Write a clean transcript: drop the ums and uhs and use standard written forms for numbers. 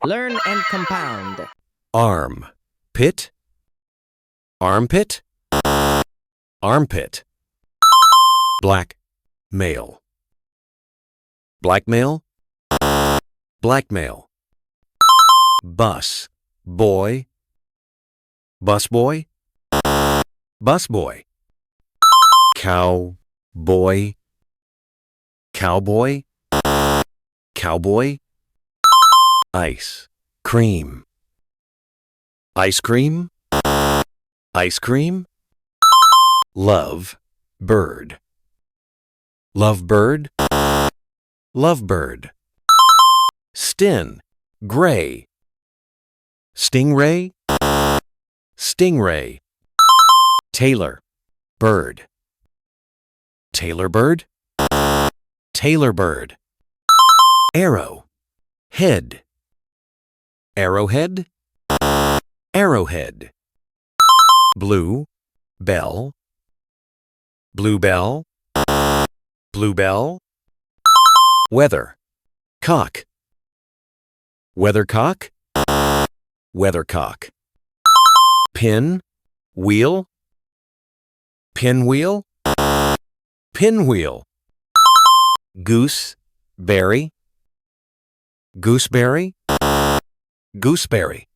Learn and compound. Arm, pit, armpit, armpit. Black, male. Blackmail, blackmail. Bus, boy, busboy, busboy. Cow, boy, cowboy, cowboy. Ice, cream. Ice cream, ice cream. Love, bird. Love bird, love bird. Stin, gray. Stingray, stingray. Tailor, bird. Tailor bird, tailor bird. Arrow, head. Arrowhead, arrowhead. Blue, bell. Bluebell, bluebell. Weather, cock. Weathercock, weathercock. Pin, wheel. Pinwheel, pinwheel. Goose, berry. Gooseberry, gooseberry.